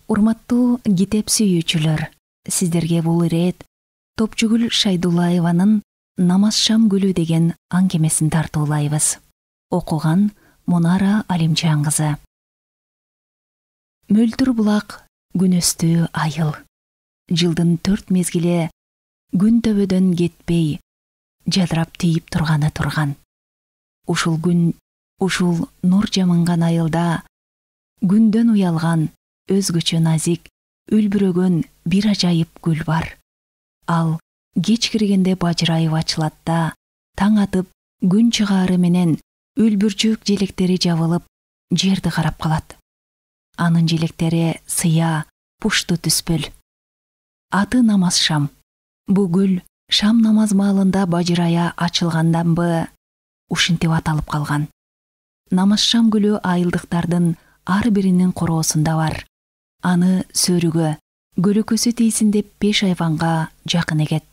Урматтуу китеп сүйүүчүлөр, сиздерге бул ирет Топчугүл Шайдуллаеванын «Намаз шам гүлү» деген аңгемесин тартуулайбыз. Окуган Мунара Алимжан кызы. Мөлтүр булак, күн өстү айыл. Жылдын 4 мезгили күн төбөдөн кетпей, жадырап тийип турган. Ушул күн, ушул нур жамынган айылда күндөн уялган, өзгөчө назик, үлбүрөгөн бир ажайып гүл бар. Ал кеч киргенде бажырайып ачылат да, таң атып, күн чыгаары менен үлбүрчөк желектери жабылып, жерди карап калат. Анын желектери сыя, пушту түспөл. Аты намаз шам. Бу гүл шам намаз маалында бажырая ачылганданбы, ушинтип аталып калган. Намаз шам гүлү айылдыктардын ар биринин короосунда бар. Аны сөрүгө, көлөкөсү тийсин деп пеш айванга жакын эгет.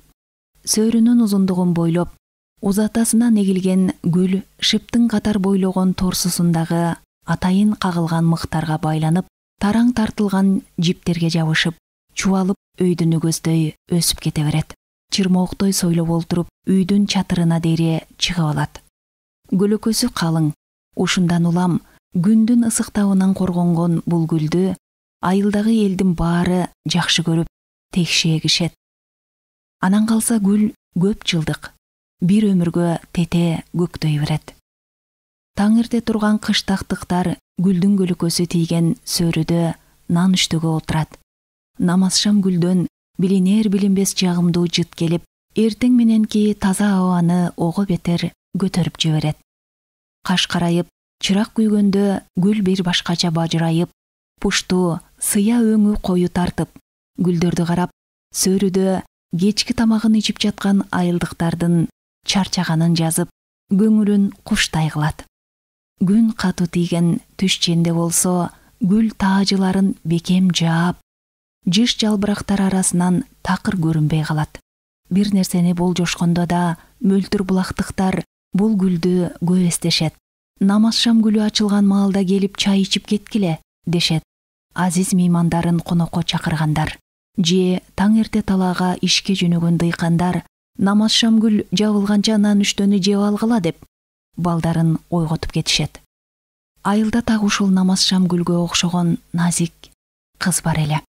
Сөрүнүн узундугун бойлоп, узатасынан эгилген гүл шыптын катар бойлогон торсусундагы атайын кагылган мыктарга байланып, тараң тартылган жиптерге жабышып, чубалып өйдүн өгөздөй өсүп кете берет. Чырмооктой сойлоп олтуруп, үйдүн чатырына дейре чыгып алат. Көлөкөсү калың, ушундан улам күндүн ысыктабынан коргонгон бул гүлдү айылдагы элдин баары жакшы көрүп, текши эгишет. Анан калса гүл көп жылдык, бир өмүргө тете көктөй берет. Таң эрте турган кыштактыктар гүлдүн көлөкөсү тийген сөрүдө нан үстөгө отурат. Намаз шам гүлдөн билинер билинбес жагымдуу жыт келип, эртең мененки таза абаны ого бетер көтөрүп жиберет. Каш карайып, чырак күйгөндө гүл бир башкача бажырайып, пушту, сыя өңү кою тартып, гүлдөрдү карап, сөрүдө кечки тамагын ичип жаткан айылдыктардын чарчаганын жазып, көңүлүн куштай кылат. Күн катуу тийген түшченде болсо, гүл таажыларын бекем жаап, жыш жалбырактар арасынан такыр көрүнбөй калат. Бир нерсени болжошкондо да мөлтүр булактыктар бул гүлдү көп эстешет. Намаз шам гүлү ачылган маалда келип чай ичип кеткиле, дешет. Азиз меймандарын конокко чакыргандар. Же таң эрте талаага ишке жөнөгөн дыйкандар намаз шам гүл жабылганча нан үчтөнү жеп алгыла деп балдарын ойготуп кетишет. Айылда так ушул намаз шам гүлгө окшогон назик кыз бар эле.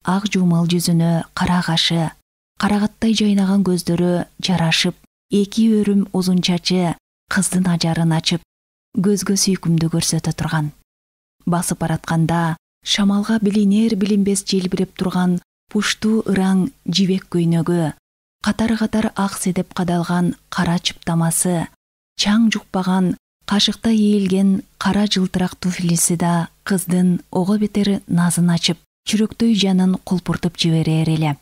Ак жуумал жүзүнө кара кашы, карагаттай жайнаган көздөрү жарашып, эки өрүм узун чачы кыздын ажарын ачып, көзгө сүйкүмдүү көрсөтө турган. Басып баратканда шамалга билинер билинбес желбиреп турган пуштуу ыраң жибек көйнөгү, катар-катар ак седеп кадалган кара чыптамасы, чаң жукпаган, кашыкта ийилген кара жылтырак туфлиси да кыздын ого бетер назын ачып, чүрөктөй жанын кулпуртуп жиберер эле.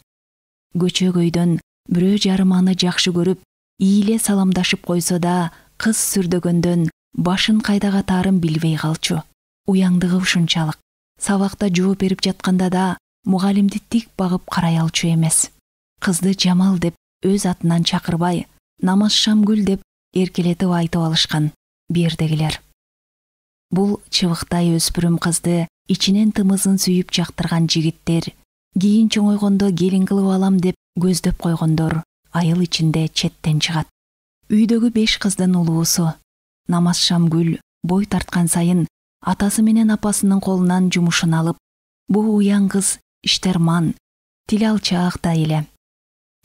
Көчө көйдөн бирөө жарым аны жакшы көрүп, ийиле саламдашып койсо да, кыз сүрдөгөндөн башын кайдага таарын билбей калчу. Уяңдыгы ушунчалык. Сабакта жооп берип жатканда да мугалимди тик багып карай алчу эмес. Кызды Жамал деп өз атынан чакырбай, намаз шам гүл деп эркелетип айтып алышкан бердегилер. Бул чыбыктай өспүрүм кызды ичинен тымызын сүйүп жактырган жигиттер, кийин чоңойгондо келин кылып алам деп көздөп койгондор айыл ичинде четтен чыгат. Үйдөгү 5 кыздын улуусу. Намаз шам гүл бой тарткан сайын атасы менен апасынын колунан жумушун алып, бул уяң кыз иштерман, тил алчаак да эле.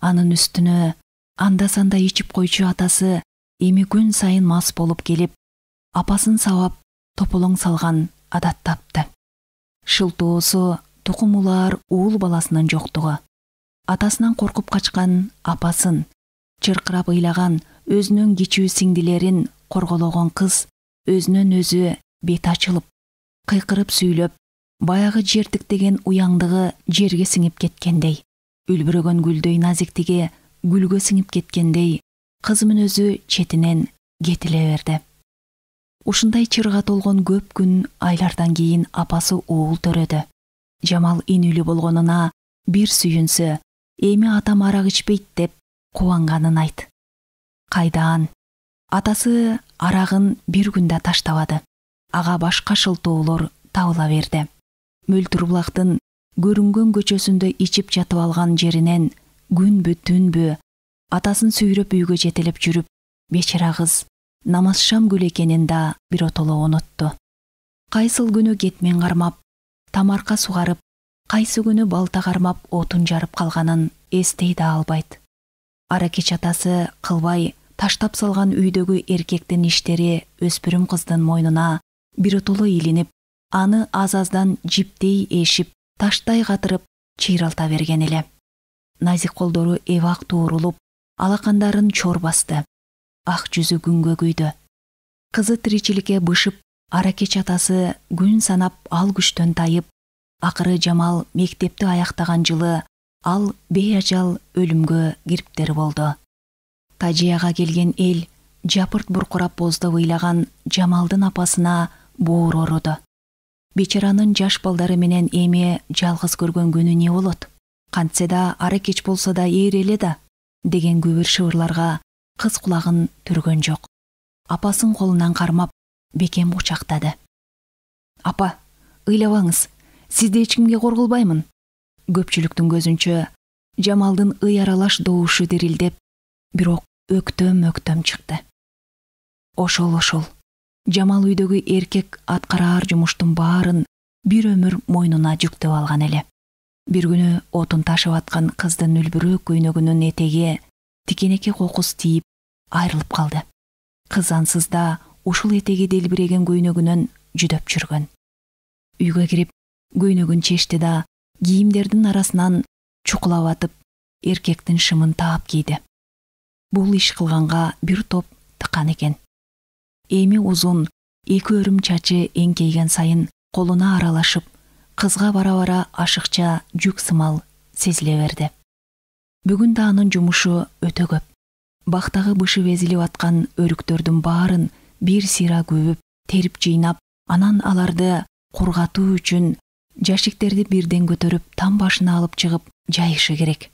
Анын үстүнө анда-санда ичип койчу атасы эми күн сайын мас болуп келип, апасын сабап, тополоң салган адат тапты. Шылтоосу тукум улаар уул баласынын жоктугу. Атасынан коркуп качкан апасын, чыркырап ыйлаган өзүнүн кичүү сиңдилерин коргологон кыз өзүнөн өзү бет ачылып, кыйкырып сүйлөп, баягы жертиктеген уяңдыгы жерге сиңип кеткендей, үлбүрөгөн гүлдөй назиктиги гүлгө сиңип кеткендей, кызымын өзү четинен кетиле берди. Ушундай чырга толгон көп күн айлардан кийин апасы уул төрөдү. Жамал инүлүү болгонуна бир сүйүнсө, эми атам арак ичпейт деп кубанганын айт. Кайдан? Атасы арагын бир күндө таштабады. Ага башка шылтоолор табыла берди. мөлтүр булактын көрүнгөн көчөсүндө ичип жатып алган жеринен күнбү түнбү атасын сүйрөп үйгө жетелеп жүрүп, бечара кыз намаз шам күлү экенин да биротоло унутту. Кайсыл күнү кетмен кармап, тамарка сугарып, кайсы күнү балта кармап отун жарып калганын эстей да албайт. Аракеч атасы кылбай таштап салган үйдөгү эркектин иштери өспүрүм кыздын мойнуна биротоло илинип, аны аз-аздан жиптей эшип, таштай катырып чыйралта берген эле. Назик колдору эбак туурулуп, алакандарын чор басты. Ак жүзү күнгө күйдү. Кызы тиричиликке бышып, аракеч атасы күн санап ал күчтөн тайып, акыры Жамал мектепти аяктаган жылы ал бейажал өлүмгө кириптер болду. Тажияга келген эл жапырт буркурап боздоп ыйлаган Жамалдын апасына боор ороду. Бечаранын жаш балдары менен эми жалгыз көргөн күнү не болот? Кантсе да аракеч болсо да ээр эле да, деген күбүр шыбырларга кыз кулагын түргөн жок. Апасын колунан кармап, бекем кучактады. Апа, ыйлабаңыз, сизди эч кимге кор кылбаймын. Көпчүлүктүн көзүнчө Жамалдын ый аралаш добушу дирилдеп, бирок өктөм чыкты. Ошол. Жамал үйдөгү эркек аткараар жумуштун баарын бир өмүр мойнуна жүктөп алган эле. Бир күнү отун ташып аткан кыздын үлбүрөөк көйнөгүнүн этеги тикенекке кокус тийип айрылып калды. Кыз ансыз да ушул этеги делбиреген көйнөгүнөн жүдөп жүргөн. Үйгө кирип, көйнөгүн чечти да кийимдердин арасынан чукулап атып, эркектин шымын таап кийди. Бул иш кылганга бир топ тыкан экен. Эми узун, эки өрүм чачы эңкейген сайын колуна аралашып, кызга бара-бара ашыкча жүк сымал сезиле берди. Бүгүн да анын жумушу өтө көп. Бактагы бышып эзилип аткан өрүктөрдүн баарын бир сыйра көбүп, терип жыйнап, анан аларды кургатуу үчүн жашиктерди бирден көтөрүп, там башына алып чыгып жайышы керек.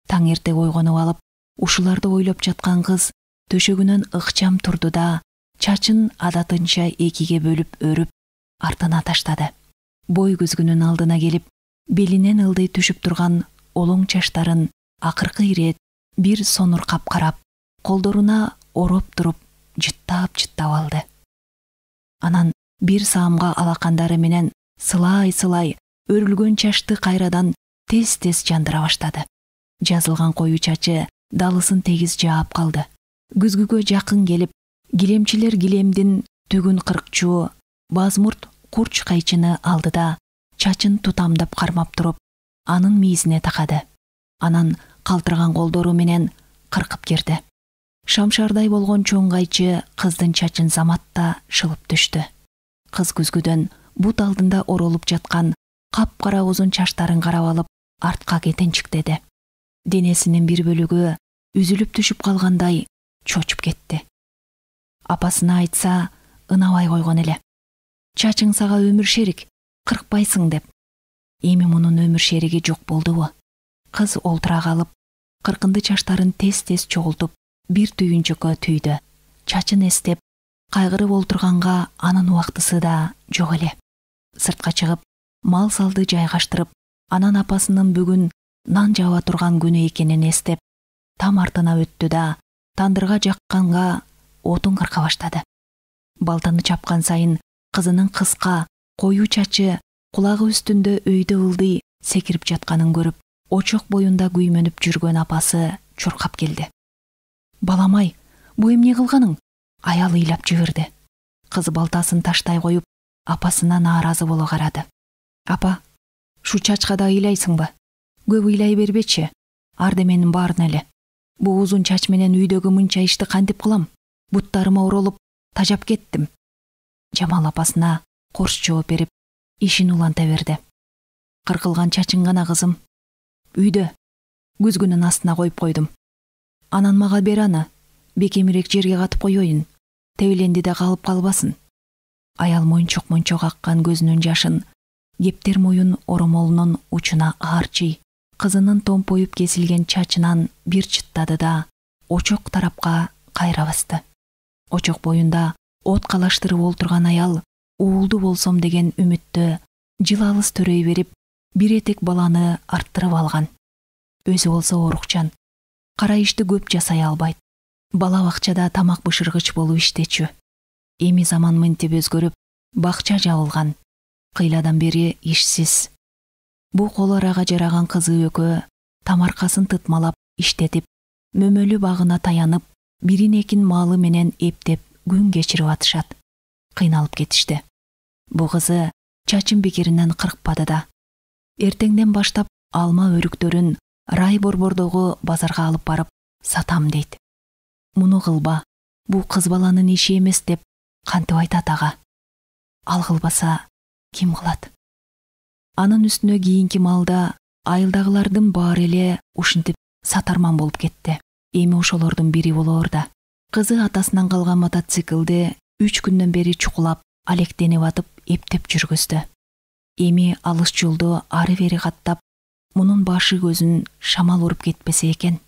Таң эрте ойгонуп алып, ушуларды ойлоп жаткан кыз төшөгүнөн ыкчам турду да, чачын адатынча экиге бөлүп өрүп, артына таштады. Бой көзгүнүн алдына келип, белинен ылдый түшүп турган олоң чачтарын акыркы ирет бир сонуркап карап, колдоруна ороп туруп, жыттап алды. Анан бир саамга алакандары менен сылай өрүлгөн чачты кайрадан тез жандыра баштады. Жазылган кою чачы далысын тегиз жаап калды. Күзгүгө жакын келип, килемчилер килемдин түгүн кыркчу, базмурт курч кайчыны алды да, чачын тутамдап кармап туруп, анын мийизине такады. Анан калтырган колдору менен кыркып кирди. Шамшардай болгон чоң кайчы кыздын чачын заматта шылып түштү. Кыз күзгүдөн бут алдында оролуп жаткан капкара узун чачтарын карап алып, артка кетинчиктеди. Денесинин бир бөлүгү үзүлүп түшүп калгандай чочуп кетти. Апасына айтса, ынабай койгон эле. Чачың сага өмүр шерик, кыркпайсың деп. Эми мунун өмүр шериги жок болдубу? Кыз олтура калып, кыркынды чачтарын тез чогултуп, бир түйүнчөккө түйдү. Чачын эстеп, кайгырып олтурганга анын убактысы да жок эле. Сыртка чыгып, мал салды жайгаштырып, анан апасынын бүгүн нан жаба турган күнү экенин эстеп, там артына өттү да, тандырга жакканга отун кырка баштады. Балтаны чапкан сайын кызынын кыска, кою чачы кулагы үстүндө өйдө ылдый секирип жатканын көрүп, очок боюнда күймөнүп жүргөн апасы чуркап келди. Баламай, бу эмне кылганың? Аял ыйлап жиберди. Кыз балтасын таштай коюп, апасына нааразы боло карады. Апа, шу чачка да ыйлайсыңбы? Көп ыйлай бербечи. Ардеменин баарын эле. Бу узун чач менен үйдөгү мынча ишти кантип кылам? Буттарыма оролуп, тажап кеттим. Жамал апасына корс жооп берип, ишин уланта берди. Кыркылган чачың гана кызым. Үйдө, күзгүнүн астына коюп койдум. Анан мага бер аны, бекемирээк жерге катып коеюн. Тебеленди да калып калбасын. Аял мончок аккан көзүнүн жашын кептер моюн оромолунун учуна аарчый, кызынын томпоюп кесилген чачынан бир чыттады да, очок тарапка кайра басты. Очок боюнда от калаштырып олтурган аял уулду болсом деген үмүттө жыл алыс төрөй берип, бир этек баланы арттырып алган. Өзү болсо орукчан, кара ишти көп жасай албайт. Бала бакчада тамак бышыргыч болуп иштечү. Эми заман мынтип өзгөрүп, бакча жабылган. Кыйладан бери ишсиз. Бу кол арага жараган кызы экөө тамаркасын тытмалап иштетип, мөмөлүү багына таянып, бирин экин малы менен эптеп күн кечирип атышат. Кыйналып кетишти. Бу кызы чачын бекеринен кыркпады да. Эртеңден баштап алма өрүктөрүн рай борбордогу базарга алып барып сатам дейт. Муну кылба, бу кыз баланын иши эмес деп кантип айтат ага. Ал кылбаса ким кылат? Анын үстүнө кийинки малда айылдагылардын баары эле ушинтип сатарман болуп кетти. Эми ошолордун бири болоор да. Кызы атасынан калган мотоциклди 3 күндөн бери чукулап, алектенип атып, эптеп жүргүздү. Эми алыс жолду ары-бери каттап, мунун башы көзүн шамал уруп кетпесе экен.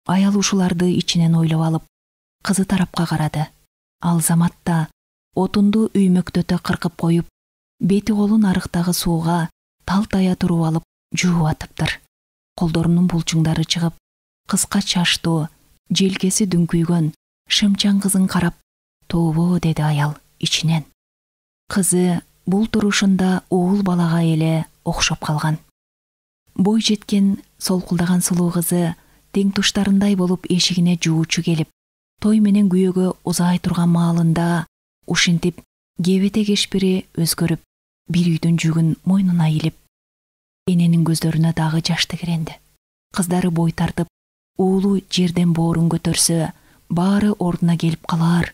Аял ушуларды ичинен ойлоп алып, кызы тарапка карады. Ал заматта отунду үймөктөтө кыркып коюп, бети колун арыктагы сууга талтая туруп алып жууп атыптыр. Колдорунун булчуңдары чыгып, кыска чачтуу, желкеси дүңкүйгөн, шымчан кызын карап, "Тобо" деди аял ичинен. Кызы бул турушунда уул балага эле окшоп калган. Бой жеткен солкулдаган сулуу кызы тең туштарындай болуп эшигине жуучу келип, той менен күйөөгө узай турган маалында ушинтип кебете кешпири өзгөрүп, бир үйдүн жүгүн мойнуна илип, эненин көздөрүнө дагы жаш тегеренди. Кыздары бой тартып, уулу жерден боорун көтөрсө, баары ордуна келип калар.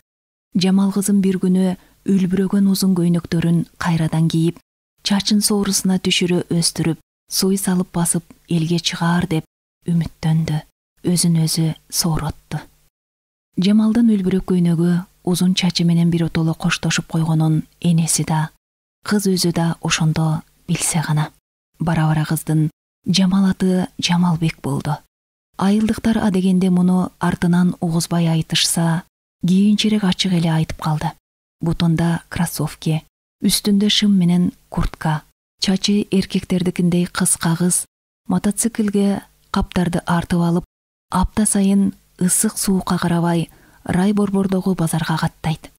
Жамал кызым бир күнү үлбүрөгөн узун көйнөктөрүн кайрадан кийип, чачын соорусуна түшүрө өстүрүп, суй салып басып элге чыгаар деп үмүттөндү, өзүн өзү сооротту. Жамалдын үлбүрөк көйнөгү, узун чачы менен биротоло коштошуп койгонун энеси да, кыз өзү да ошондо билсе гана. Бара-бара кыздын Жамал аты Жамалбек болду. Айылдыктар адегенде муну артынан угузбай айтышса, кийинчерээк ачык эле айтып калды. Бутунда кроссовки, үстүндө шым менен куртка, чачы эркектердикиндей кыска кыз мотоциклге каптарды артып алып, апта сайын ысык суукка карабай рай борбордогу базарга каттайт.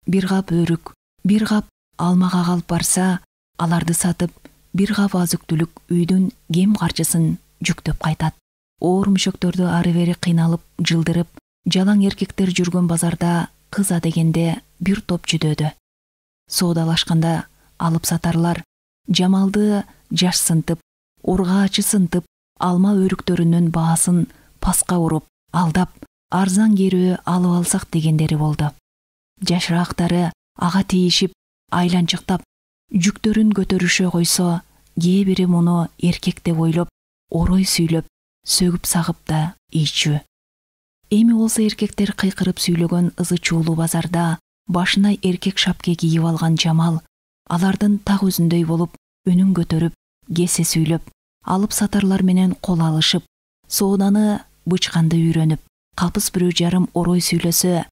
Бир кап өрүк, бир кап алмага алып барса, аларды сатып, бир кап азык-түлүк үйдүн кем каржысын жүктөп кайтат. Оор мүшөктөрдү ары-бери кыйналып, жылдырып, жалаң эркектер жүргөн базарда кыз адегенде бир топ жүдөөдө. Соодалашканда алып сатарлар Жамалды жаш сынтып, ургаачы сынтып, алма өрүктөрүнүн баасын паска уруп, алдап, арзан керөө алып алсак дегендери болду. Жашыраактары ага тийишип, айланчыктап, жүктөрүн көтөрүшө койсо, кээ бири муну эркек деп ойлоп, орой сүйлөп, сөгүп сагып да ийчү. Эми болсо эркектер кыйкырып сүйлөгөн ызы чуулуу базарда башына эркек шапке кийип алган Жамал, алардын так өзүндөй болуп, үнүн көтөрүп, кесе сүйлөп, алып сатарлар менен кол алышып, сооданы бычканды үйрөнүп, капыс бирөө жарым орой сүйлөсө,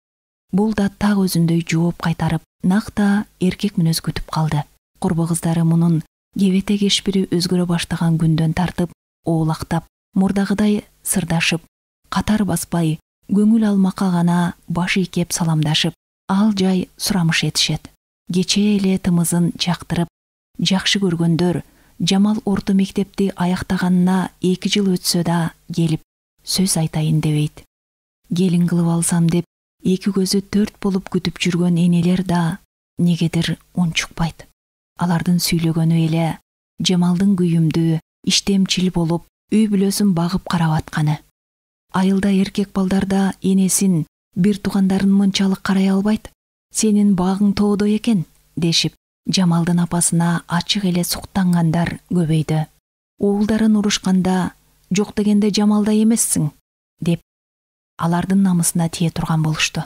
бул да так өзүндөй жооп кайтарып, накта эркек мүнөз күтүп калды. Курбу кыздары мунун кебете кешпири өзгөрө баштаган күндөн тартып, оолактап, мурдагыдай сырдашып, катар баспай, көңүл алмакка гана баш ийкеп саламдашып, ал жай сурамыш этишет. Кечээ эле тымызын жактырып, жакшы көргөндөр Жамал орто мектепти аяктаганына 2 жыл өтсө да келип сөз айтайын дебейт. Келин кылып алсам деп 2 көзү 4 болуп күтүп жүргөн энелер да негедир унчукпайт. Алардын сүйлөгөнү эле Жамалдын күйүмдүү, иштемчил болуп, үй бүлөсүн багып карап атканы. Айылда эркек балдарда энесин, бир туугандарын мынчалык карай албайт. Сенин багың тоодой экен, дешип, Жамалдын апасына ачык эле суктангандар көбөйдү. Уулдарын урушканда, жок дегенде Жамалдай эмессиң, деп алардын намысына тие турган болушту.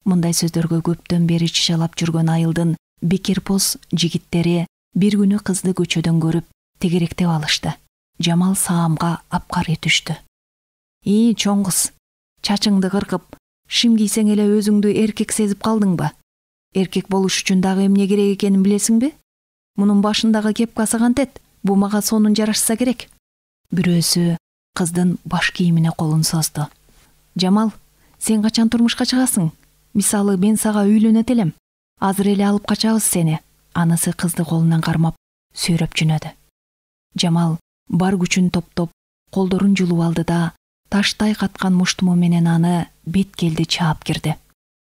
Мындай сөздөргө көптөн бери чычалап жүргөн айылдын бекерпоз жигиттери бир күнү кызды көчөдөн көрүп, тегеректеп алышты. Жамал саамга апкары түштү. Чоң кыз, чачыңды кыркып, шим кийсең эле өзүңдү эркек сезип калдыңбы? Эркек болуш үчүн дагы эмне керек экенин билесиңби? Мунун башындагы кепкасы кантет? Бу мага сонун жарашса керек. Бирөөсү кыздын баш кийимине колун созду. Жамал, сен качан турмушка чыгасың? Мисалы, мен сага үйлөнөт элем. Азыр эле алып качабыз сени. Анысы кызды колунан кармап, сүйрөп жөнөдү. Жамал бар күчүн топтоп, колдорун жулуп алды да, таштай каткан муштуму менен аны беткелди чаап кирди.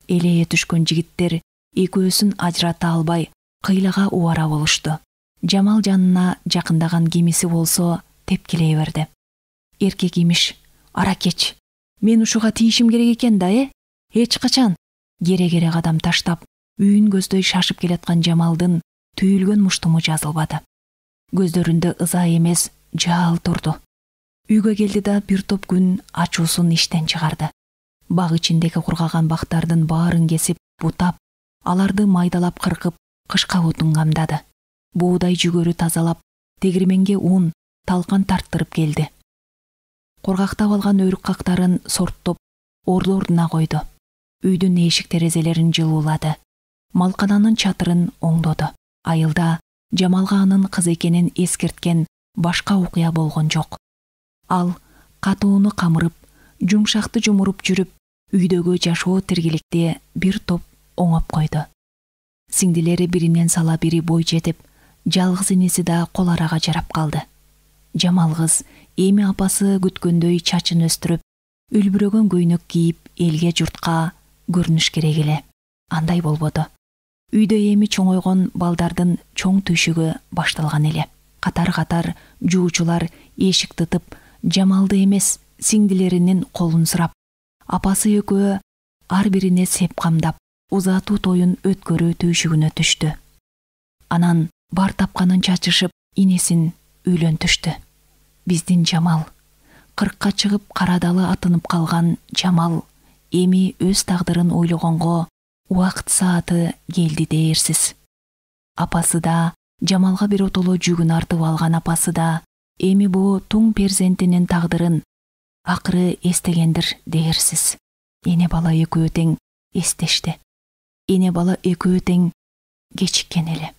Элее түшкөн жигиттер экөөсүн ажырата албай кыйлага убара болушту. Жамал жанына жакындаган кимиси болсо тепкилей берди. Эркек имиш, ара кеч. Мен ушуга тийишим керек экен да, Эч качан. Кере-кере кадам таштап, үйүн көздөй шашып келаткан Жамалдын түйүлгөн муштуму жазылбады. Көздөрүндө ыза эмес, жаал турду. Үйгө келди да бир топ күн ачуусун иштен чыгарды. Баг ичиндеги кургаган бактардын баарын кесип, бутап, аларды майдалап кыркып, кышка отун камдады. Буудай жүгөрү тазалап, тегирменге ун, талкан тарттырып келди. Кургактап алган өрүк кактарын сорттоп, орду-ордуна койду. Үйдүн эшик терезелерин жылуулады. Малкананын чатырын оңдоду. Айылда Жамалга анын кыз экенин эскерткен башка окуя болгон жок. Ал катууну камырып, жумшакты жумуруп жүрүп, үйдөгү жашоо тиргиликти бир топ оңоп койду. Сиңдилери биринен сала бири бой жетип, жалгыз инеси да кол арага жарап калды. Жамал кыз эми апасы күткөндөй чачын өстүрүп, үлбүрөгөн көйнөк кийип, элге журтка көрүнүш керек эле. Андай болбоду. Үйдө эми чоңойгон балдардын чоң түйшүгү башталган эле. Катар-катар жуучулар эшик тытып, Жамалды эмес, сиңдилеринин колун сурап, апасы экөө ар бирине сеп камдап, узатуу тоюн өткөрүү түйшүгүнө түштү. Анан бар тапканын чачышып, инесин үйлөнтүштү. Биздин Жамал, 40 чыгып карадалы атынып калган Жамал, эми өз тагдырын ойлогонго убакыт сааты келди дээрсиз. Апасы да, Жамалга биротоло жүгүн артып алган апасы да, эми бу туң перзентинин тагдырын акыры эстегендир дээрсиз. Эне бала экөө тең эстешти. Эне бала экөө тең кечиккен эле.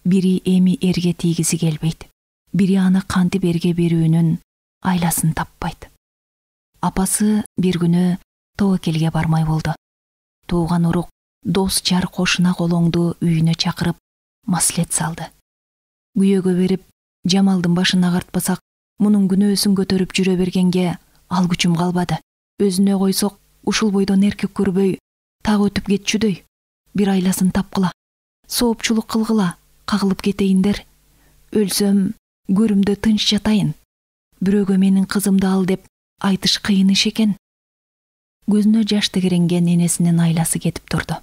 Бири эми эрге тийгиси келбейт. Бири аны кантип эрге берүүнүн айласын таппайт. Апасы бир күнү тобокелге бармай болду. Тууган урук, дос жар кошуна колоңду үйүнө чакырып, маслет салды. Күйөөгө берип, Жамалдын башын агартпасак, мунун күнөөсүн көтөрүп жүрө бергенге ал күчүм калбады. Өзүнө койсок, ушул бойдон эркек көрбөй, так өтүп кетчүдөй. Бир айласын тапкыла, соопчулук кылгыла, кагылып кетейиндер. Өлсөм, көрүмдө тынч жатайын. Бирөөгө менин кызымды ал деп айтыш кыйын иш экен. Көзүнө жаш тегеренген энесинин айласы кетип турду.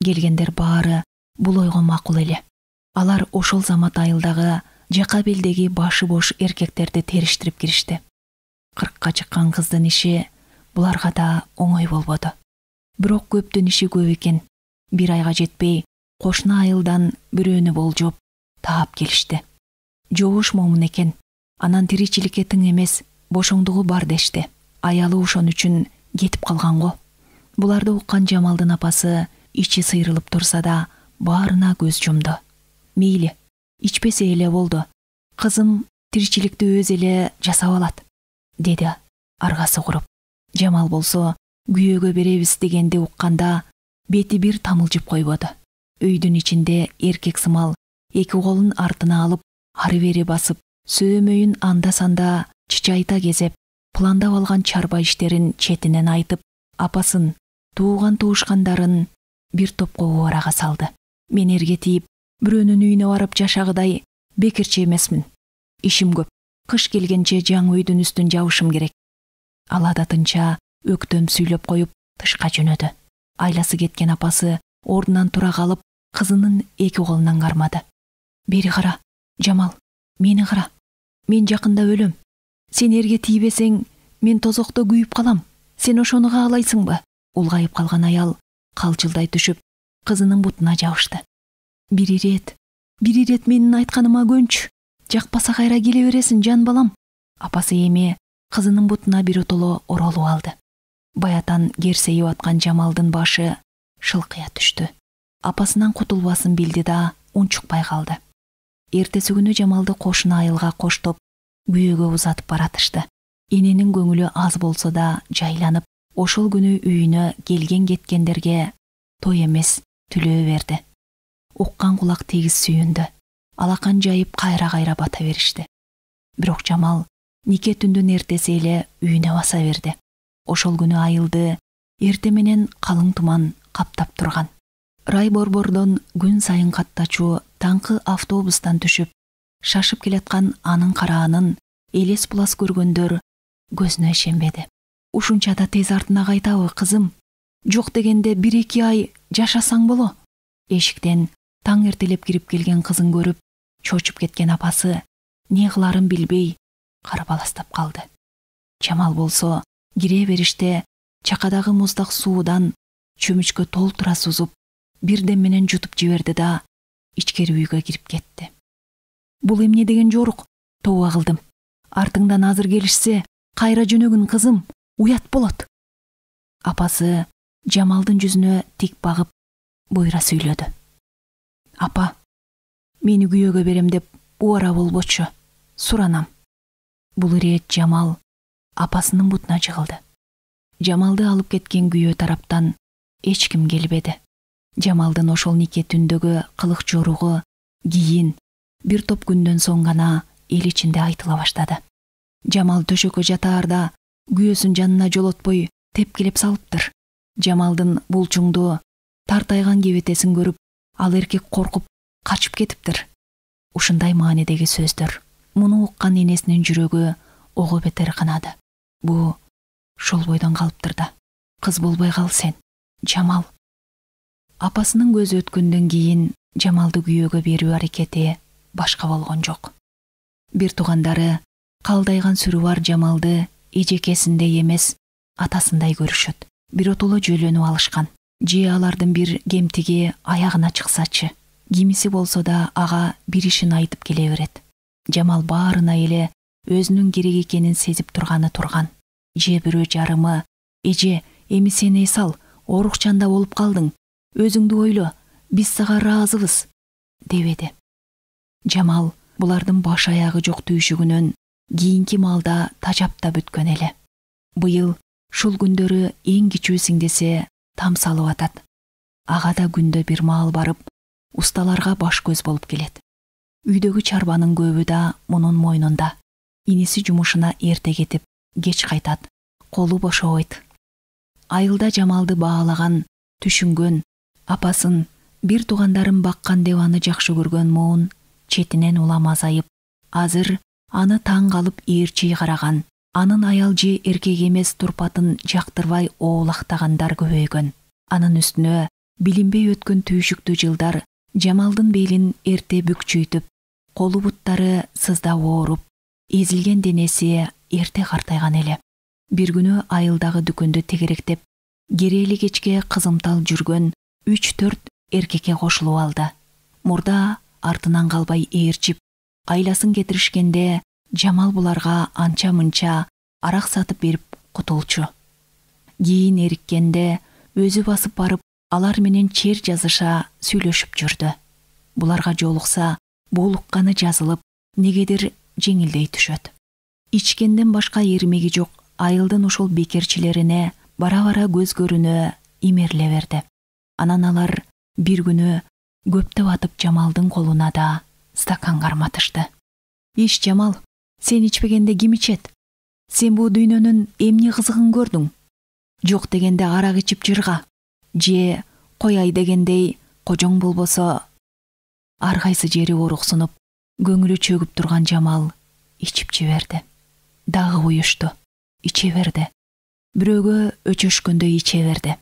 Келгендер баары бул ойго макул эле. Алар ошол замат айылдагы жака белдеги башы бош эркектерди териштирип киришти. 40 чыккан кыздын иши буларга да оңой болбоду. Бирок көптүн иши көп экен. Бир айга жетпей, кошуна айылдан бирөөнү болжоп, таап келишти. Жобуш момун экен. Анан тиричиликке тың эмес, бошоңдугу бар дешти. Аялы ошон үчүн кетип калган го. Буларды уккан Жамалдын апасы ичи сыйрылып турса да, баарына көз жумду. Мейли, ичпесе эле болду. Кызым тиричиликти өз эле жасап алат, деди аргасы куруп. Жамал болсо, күйөөгө беребиз дегенди укканда, бети бир тамылжып койбоду. Үйдүн ичинде эркек сымал эки колун артына алып, ары-бери басып, сөөмөйүн анда-санда чычайта кезеп, пландап алган чарба иштерин четинен айтып, апасын, тууган туушкандарын бир топко убарага салды. Мен эрге тийип, бирөөнүн үйүнө барып жашагыдай бекерчи эмесмин. Ишим көп. Кыш келгенче жаңы үйдүн үстүн жабышым керек. Ал адатынча өктөм сүйлөп коюп, тышка жөнөдү. Айласы кеткен апасы ордунан тура калып, кызынын эки колунан кармады. Бери кара, Жамал, мени кара. Мен жакында өлөм. Сен эрге тийбесең, мен тозокто күйүп калам. Сен ошону каалайсыңбы? Улгайып калган аял калчылдай түшүп, кызынын бутуна жабышты. Бир ирет менин айтканыма көнчү. Жакпаса кайра келе бересиң, жан балам. Апасы эми кызынын бутуна биротоло оролуп алды. Баятан керсейип аткан Жамалдын башы шылкыя түштү. Апасынан кутулбасын билди да, унчукпай калды. Эртеси күнү Жамалды кошуна айылга коштоп күйөөгө узатып баратышты. Эненин көңүлү аз болсо да жайланып, ошол күнү үйүнө келген кеткендерге той эмес түлөө берди. Уккан кулак тегиз сүйүндү. Алакан жайып кайра бата беришти. Бирок Жамал нике түндүн эртеси эле үйүнө баса берди. Ошол күнү айылды эрте менен калың туман каптап турган. Рай борбордон күн сайын каттачуу таңкы автобустан түшүп, шашып келаткан анын караанын элес булас көргөндөр көзүнө ишенбеди. Ушунча да тез артына кайтабы, кызым? Жок дегенде 1-2 ай жашасаң боло. Эшиктен таң эртелеп кирип келген кызын көрүп, чочуп кеткен апасы не кыларын билбей карабаластап калды. Жамал болсо кире бериште чакадагы муздак суудан чөмүчкө толтура сузуп, бирден менен жутуп жиберди да ичкери үйгө кирип кетти. Бул эмне деген жорук? Тооба кылдым. Артыңдан азыр келишсе, кайра жөнөгүн, кызым, уят болот. Апасы Жамалдын жүзүнө тик багып, буйра сүйлөдү. Апа, мени күйөөгө берем деп убара болбочу. Суранам. Бул ирет Жамал апасынын бутуна жыгылды. Жамалды алып кеткен күйөө тараптан эч ким келбеди. Жамалдын ошол нике түндөгү кылык жоругу, кийин бир топ күндөн соң гана эл ичинде айтыла баштады. Жамал төшөккө жатаарда күйөөсүн жанына жолотпой тепкилеп салыптыр. Жамалдын булчуңду тартайган кебетесин көрүп, ал эркек коркуп качып кетиптир. Ушундай маанидеги сөздөр. Муну уккан энесинин жүрөгү ого бетер канады. Бу шол бойдон калыптыр да. Кыз болбой кал сен, Жамал. Апасынын көзү өткөндөн кийин Жамалды күйөөгө берүү аракети башка болгон жок. Бир туугандары калдайган сүрү бар Жамалды эжекесиндей эмес, атасындай көрүшөт. Биротоло жөлөнүп алышкан. Же алардын бир кемтиги аягына чыксачы. Кимиси болсо да ага бир ишин айтып келе берет. Жамал баарына эле өзүнүн керек экенин сезип турган. Же бирөө жарымы, эже, эми сен эс ал, оорукчанда болуп калдың. Өзүңдү ойло, биз сага ыраазыбыз, дебеди. Жамал булардын баш аягы жок түйшүгүнөн кийинки маалда тажап да бүткөн эле. Быйыл шул күндөрү эң кичүү сиңдесе там салып атат. Ага да күндө бир маал барып, усталарга баш көз болуп келет. Үйдөгү чарбанын көбү да мунун мойнунда. Иниси жумушуна эрте кетип, кеч кайтат. Колу бошобойт. Айылда Жамалды баалаган, түшүнгөн, апасын, бир туугандарын баккан деп аны жакшы көргөн моун четинен улам азайып, азыр аны таң калып ээрчий караган, анын аял же эркек эмес турпатын жактырбай оолактагандар көбөйгөн. Анын үстүнө билинбей өткөн түйшүктүү жылдар Жамалдын белин эрте бүкчүйтүп, колу буттары сыздап ооруп, эзилген денеси эрте картайган эле. Бир күнү айылдагы дүкөндө тегеректеп, керели кечке кызымтал жүргөн 3-4 эркекке кошулуп алды. Мурда артынан калбай ээрчип, айласын кетиришкенде Жамал буларга анча-мынча арак сатып берип кутулчу. Кийин эриккенде өзү басып барып, алар менен чер жазыша сүйлөшүп жүрдү. Буларга жолукса, боолукканы жазылып, негедир жеңилдей түшөт. Ичкенден башка эрмеги жок айылдын ошол бекерчилерине бара-бара көз көрүнө имерле берди. Анан алар бир күнү көптөп атып Жамалдын колуна да стакан карматышты. Иш, Жамал, сен ичпегенде ким ичет? Сен бул дүйнөнүн эмне кызыгын көрдүң? Жок дегенде арак ичип жырга. Же кояй дегендей кожоң болбосо. Ар кайсы жери ооруксунуп, көңүлү чөгүп турган Жамал ичип жиберди. Дагы уюшту, иче берди. Бирөөгө өчөшкөндө иче берди.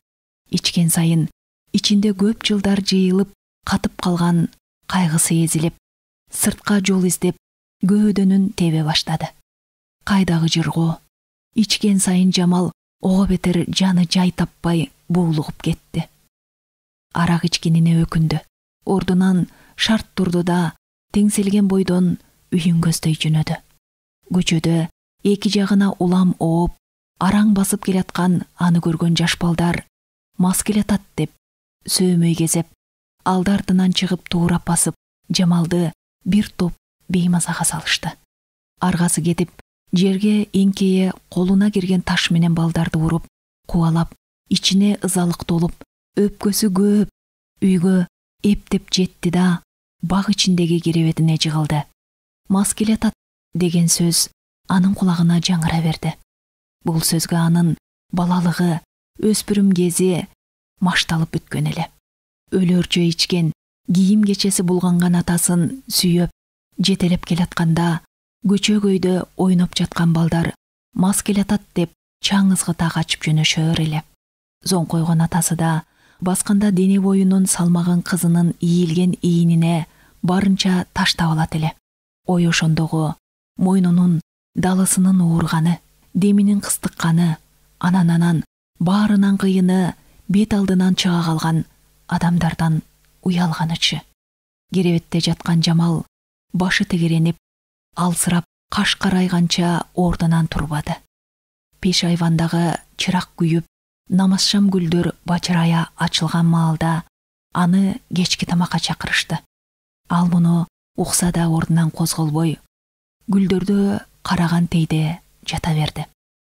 Ичкен сайын ичинде көп жылдар жыйылып катып калган кайгысы эзилип, сыртка жол издеп көөдөнүн тебе баштады. Кайдагы жыргоо. Ичкен сайын Жамал ого бетер жаны жай таппай боолугуп кетти. Арак ичкенине өкүндү. Ордунан шарт турду да теңселген бойдон үйүн көздөй жөнөдү. Көчөдө эки жагына улам ооп, араң басып келаткан аны көргөн жаш балдар мас келатат деп сөөмөй кезеп, алды артынан чыгып туурап басып, Жамалды бир топ беймазага салышты. Аргасы кетип, жерге эңкейе колуна кирген таш менен балдарды уруп, кубалап, ичине ызалык толуп, өпкөсү көп, үйгө эптеп жетти да, баг ичиндеги керебетине жыгылды. Мас келатат деген сөз анын кулагына жаңыра берди. Бул сөзгө анын балалыгы, өспүрүм кези машталып бүткөн эле. Өлөрчө ичкен, кийим кечеси булганган атасын сүйөп, жетелеп келатканда, көчөгөйдө ойноп жаткан балдар мас келатат деп чаң ызгыта качып жөнөшөр эле. Зон койгон атасы да басканда дене боюнун салмагын кызынын ийилген ийинине барынча таштап алат эле. Ой ошондогу мойнунун далысынын уурганы, деминин кыстыкканы, анан баарынан кыйыны бет алдынан чыга калган адамдардан уялганычы. Керебетте жаткан Жамал башы тегеренип, алсырап, каш карайганча ордунан турбады. Пеш айвандагы чырак күйүп, намазшам гүлдөр бачырая ачылган маалда аны кечки тамакка чакырышты. Ал муну укса да ордунан козголбой, гүлдөрдө караган тейде жата берди.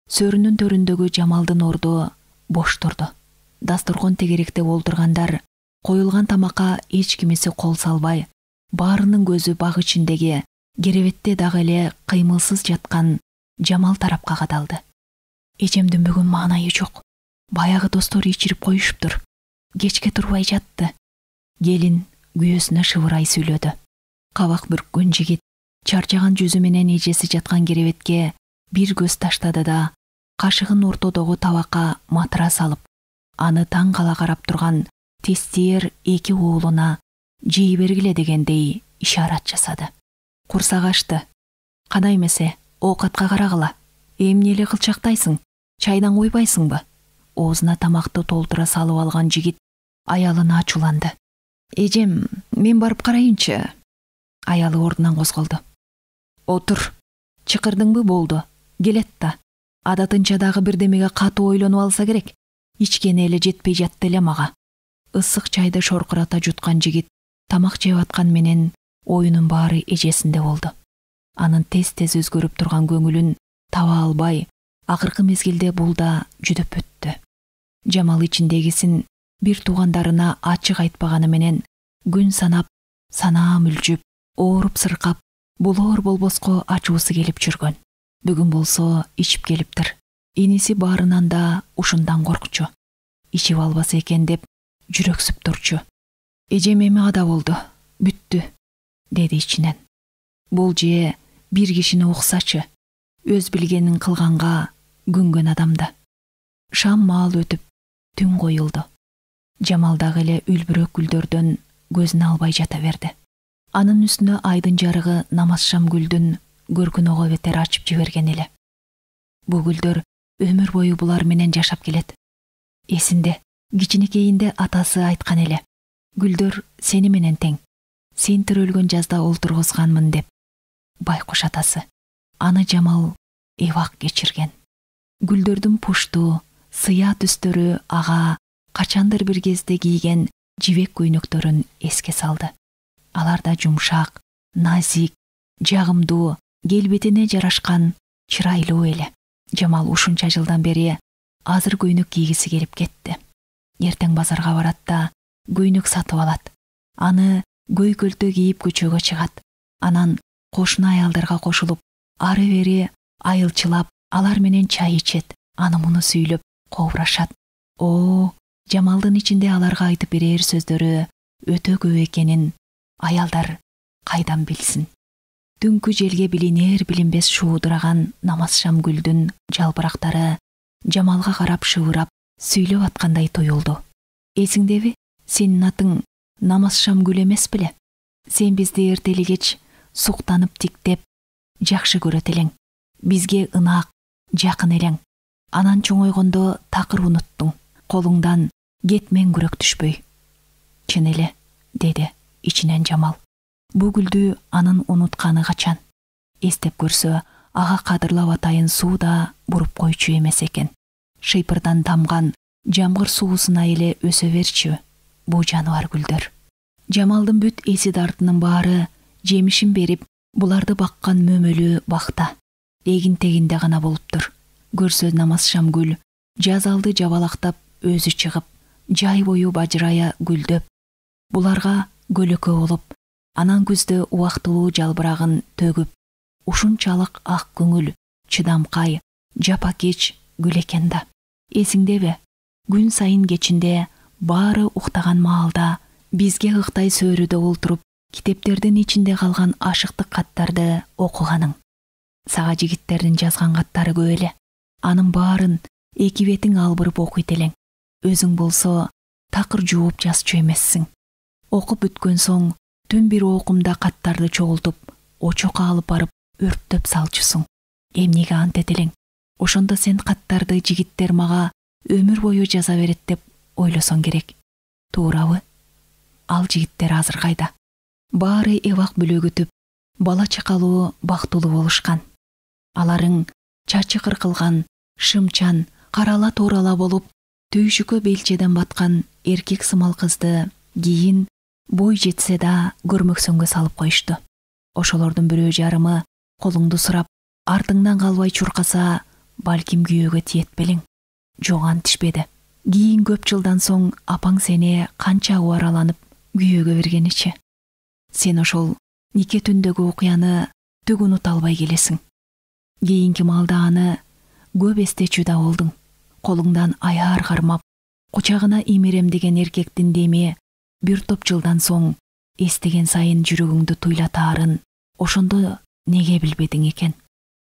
Сөрүнүн төрүндөгү Жамалдын орду бош турду. Дасторкон тегеректе олтургандар коюлган тамакка эч кимиси кол салбай, баарынын көзү баг ичиндеги керебетте дагы эле кыймылсыз жаткан Жамал тарапка кадалды. Эжемдин бүгүн маанайы жок. Баягы достору ичирип коюшуптур. Кечке турбай жатты. Келин күйөөсүнө шыбырай сүйлөдү. Кабак бүрккөн жигит чарчаган жүзү менен эжеси жаткан керебетке бир көз таштады да, кашыгын ортодогу табакка матыра салып, аны таң кала карап турган тестиер эки уулуна жей бергиле дегендей ишарат жасады. Курсак ачты. Кана эмесе, оокатка карагыла. Эмне эле кылчактайсың? Чайдан койбайсыңбы? Оозуна тамакты толтура салып алган жигит аялына ачууланды. Эжем, мен барып карайынчы. Аялы ордунан козголду. Отур. Чыкырдыңбы болду? Келет да. Адатынча дагы бирдемеге катуу ойлонуп алса керек. Ичкени эле жетпей жатты эле мага. Ысык чайды шоркурата жуткан жигит тамак жеп аткан менен оюнун баары эжесинде болду. Анын тез-тез өзгөрүп турган көңүлүн таба албай, акыркы мезгилде бул да жүдөп өттү. Жамал ичиндегисин бир туугандарына ачык айтпаганы менен күн санап, санаа мүлжүп, ооруп сыркап, болор болбоско ачуусу келип жүргөн. Бүгүн болсо ичип келиптир. Иниси баарынан да ушундан коркчу. Ичип албаса экен деп жүрөксүп турчу. Эжем эми ада болду, бүттү, деди ичинен. Бул же бир кишини уксачы, өз билгенин кылганга күнгөн адамды. Шам маал өтүп, түн коюлду. Жамал дагы эле үлбүрөк гүлдөрдөн көзүн албай жата берди. Анын үстүнө айдын жарыгы намазшам гүлдүн көркүн ого бетер ачып жиберген эле. Бул гүлдөр өмүр бою булар менен жашап келет. Эсинде, кичинекейинде атасы айткан эле. Гүлдөр сени менен тең. Сен төрөлгөн жазда олтургузганмын деп. Байкуш атасы. Аны Жамал эбак кечирген. Гүлдөрдүн пушту, сыя түстөрү ага качандыр бир кезде кийген жибек көйнөктөрүн эске салды. Алар да жумшак, назик, жагымдуу, келбетине жарашкан, чырайлуу эле. Жамал ушунча жылдан бери азыр көйнөк кийгиси келип кетти. Эртең базарга барат да көйнөк сатып алат. Аны көйкөлтө кийип көчөгө чыгат. Анан кошуна аялдарга кошулуп, ары бери айылчылап, алар менен чай ичет, аны муну сүйлөп кобурашат. Жамалдын ичинде аларга айтып берер сөздөрү өтө көп экенин аялдар кайдан билсин. Түнкү желге билинер билинбес шуудураган намазшам гүлдүн жалбырактары Жамалга карап шыбырап, сүйлөп аткандай туюлду. Эсиңдеби, сенин атың намазшам гүл эмес беле? Сен бизди эртели кеч суктанып тиктеп, жакшы көрөт элең. Бизге ынак, жакын элең. Анан чоңойгондо такыр унуттуң. Колуңдан кетмен күрөк түшпөй. Чын эле, деди ичинен Жамал. Бу гүлдү анын унутканы качан? Эстеп көрсө, ага кадырлап атайын суу да буруп койчу эмес экен. Шыйпырдан тамган жамгыр суусуна эле өсө берчү бу жаныбар гүлдөр. Жамалдын бүт эси дартынын баары жемишин берип, буларды баккан мөмөлүү бакта эгин тегинде гана болуптур. Көрсө намаз Шамгүл жазалды жабалактап өзү чыгып, жай бою бажырая гүлдөп, буларга көлөкө болуп, анан күздө убактылуу жалбырагын төгүп, ушунчалык ак көңүл, чыдамкай, жапакеч гүл экен да. Эсиңдеби? Күн сайын кечинде баары уктаган маалда бизге ыктай сөөрүдө олтуруп, китептердин ичинде калган ашыктык каттарды окуганың. Сага жигиттердин жазган каттары көп эле. Анын баарын эки бетиң албырып окуйт элең. Өзүң болсо такыр жууп жазчу эмессиң. Окуп бүткөн соң түн бир окумда каттарды чогултуп, очокко алып барып өрттөп салчусуң. Эмнеге антет элең? Ошондо сен каттарды жигиттер мага өмүр бою жаза берет деп ойлосоң керек. Туурабы? Ал жигиттер азыр кайда? Баары эбак бүлөгүтүп, бала чакалуу бактылуу болушкан. Аларың чачы кыркылган, шымчан, карала туурала болуп, түйшүккө белчеден баткан эркек сымал кызды кийин бой жетсе да көрмөксөнгө салып коюшту. Ошолордун бирөө жарымы колуңду сурап, артыңдан калбай чуркаса, балким күйөөгө тиет белең. Жок, антишпеди. Кийин көп жылдан соң апаң сени канча убараланып күйөөгө бергеничи. Сен ошол нике түндөгү окуяны түк унута албай келесиң. Кийинки маалда аны көп эстечү да болдуң. Колуңдан аяр кармап, кучагына имерем деген эркектин деми бир топ жылдан соң эстеген сайын жүрөгүңдү туйлатаарын ошондо неге билбедиң экен?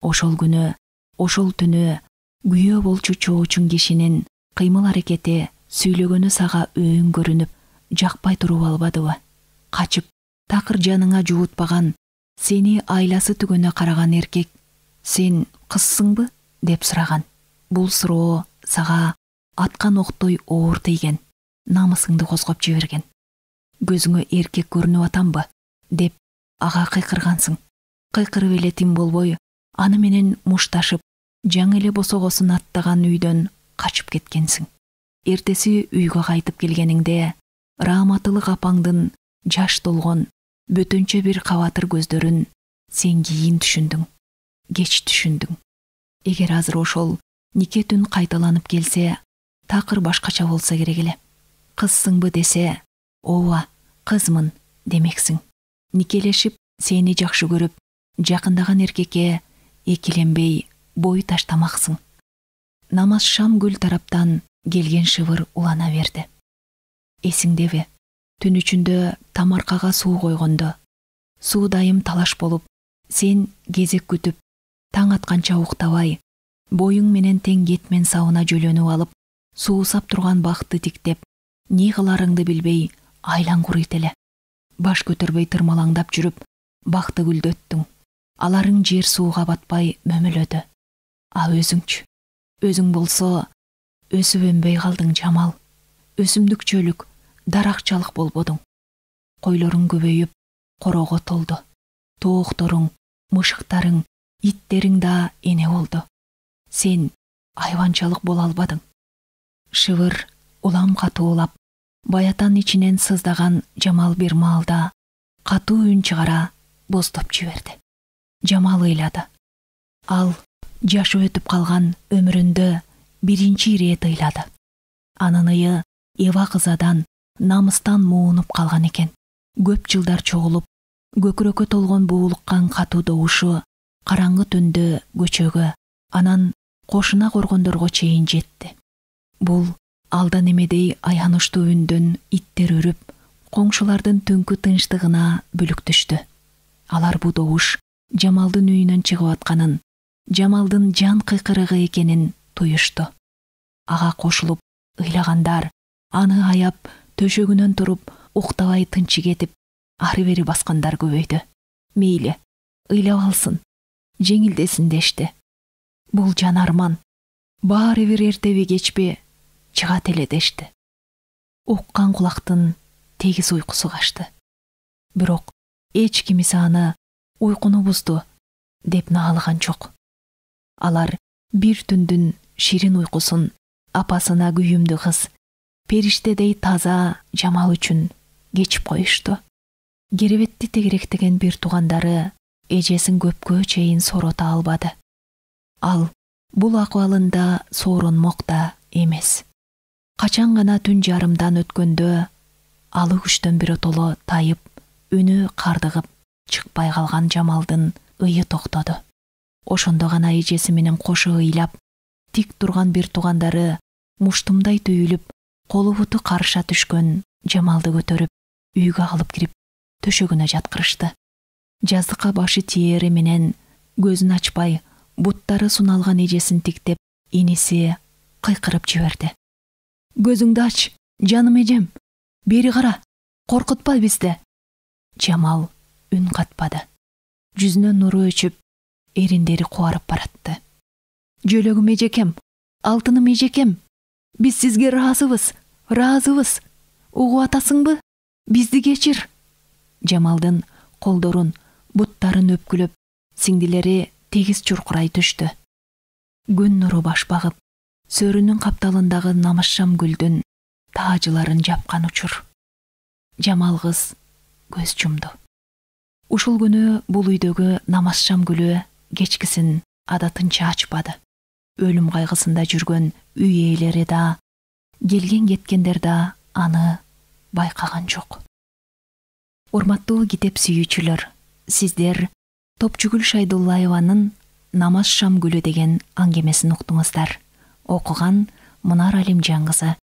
Ошол күнү, ошол түнү күйөө болчу чоочун кишинин кыймыл аракети, сүйлөгөнү сага өң көрүнүп, жакпай туруп албадыбы? Качып, такыр жаныңа жуутпаган, сени айласы түгөнө караган эркек, сен кызсыңбы деп сураган. Бул суроо сага аткан октой оор тийген, намысыңды козгоп жиберген. Көзүңө эркек көрүнүп атамбы деп ага кыйкыргансың. Кыйкырып эле тим болбой, аны менен мушташып, жаңы эле босогосун аттаган үйдөн качып кеткенсиң. Эртеси үйгө кайтып келгениңде Раматылык апаңдын жаш толгон, бөтөнчө бир кабатыр көздөрүн сен кийин түшүндүң, кеч түшүндүң. Эгер азыр ошол нике түн кайталанып келсе, такыр башкача болсо керек эле. Кызсыңбы десе, ооба, кызмын демексиң. Никелешип, сени жакшы көрүп, жакындаган эркекке экиленбей бой таштамаксың. Намаз Шамгүл тараптан келген шыбыр улана берди. Эсиңдеби? Түн ичинде тамаркага суу койгондо, суу дайым талаш болуп, сен кезек күтүп, таң атканча уктабай, боюң менен тең кетмен сабына жөлөнүп алып, суусап турган бакты тиктеп, не кыларыңды билбей айлан курuyт эле. Баш көтөрбөй тырмалаңдап жүрүп, бакты гүлдөттүң. Аларың жер сууга батпай мөмөлөдү. А өзүңчү? Өзүң болсо өсүп өнбөй калдың, Жамал. Өсүмдүк чөлүк, даракчалык болбодуң. Койлоруң көбөйүп, корого толду. Тоокторуң, мышыктарың, иттериң да эне болду. Сен айванчалык боло албадың. Шыбыр улам катуулап, баятан ичинен сыздаган Жамал бир маалда катуу үн чыгара боздоп жиберди. Жамал ыйлады. Ал жашы өтүп калган өмүрүндө биринчи ирет ыйлады. Анын ыйы эва кызадан, намыстан муунуп калган экен. Көп жылдар чогулуп, көкүрөккө толгон буулуккан катуу добушу караңгы түндө көчөгө, анан кошуна коргондорго чейин жетти. Бул алдан эмедей аянычтуу үндөн иттер үрүп, коңшулардын түнкү тынчтыгына бүлүктүштү. Алар бу добуш Жамалдын үйүнөн чыгып атканын, Жамалдын жан кыйкырыгы экенин туюшту. Ага кошулуп ыйлагандар, аны аяп төшөгүнөн туруп, уктабай тынчы кетип, ары бери баскандар көбөйдү. Мейли, ыйлап алсын, жеңилдесин дешти. Бул жан арман, баары бир эртеби кечпи чыгат эле дешти. Уккан кулактын тегиз уйкусу качты. Бирок эч кимиси аны уйкуну бузду деп наалыган жок. Алар бир түндүн ширин уйкусун апасына күйүмдүү кыз, периштедей таза Жамал үчүн кечип коюшту. Керебетти тегеректеген бир туугандары эжесин көпкө чейин сорота албады. Ал бул акыбалында сооронмок да эмес. Качан гана түн жарымдан өткөндө алы күчтөн биротоло тайып, үнү кардыгып чыкпай калган Жамалдын ыйы токтоду. Ошондо гана эжеси менен кошо ыйлап, тик турган бир туугандары муштумдай түйүлүп, колу буту карыша түшкөн Жамалды көтөрүп, үйгө алып кирип, төшөгүнө жаткырышты. Жаздыкка башы тиери менен көзүн ачпай, буттары суналган эжесин тиктеп, иниси кыйкырып жиберди. Көзүңдү ач, жаным эжем. Бери кара, коркутпа бизди. Жамал үн катпады. Жүзүнөн нуру өчүп, эриндери кубарып баратты. Жөлөгүм эжекем, алтыным эжекем. Биз сизге ыраазыбыз. Угуп атасыңбы? Бизди кечир. Жамалдын колдорун, буттарын өпкүлөп, сиңдилери тегиз чуркурай түштү. Күн нуру баш багып, сөрүнүн капталындагы намазшам гүлдүн таажыларын жапкан учур. Жамал кыз көз жумду. Ушул күнү бул үйдөгү намазшам гүлү кечкисин адатынча ачпады. Өлүм кайгысында жүргөн үй ээлери да, келген кеткендер да аны байкаган жок. Урматтуу китеп сүйүүчүлөр, сиздер Топчугүл Шайдуллаеванын Намаз шам гүлү деген аңгемесин уктуңуздар. Окуган Мунар Алимжан кызы.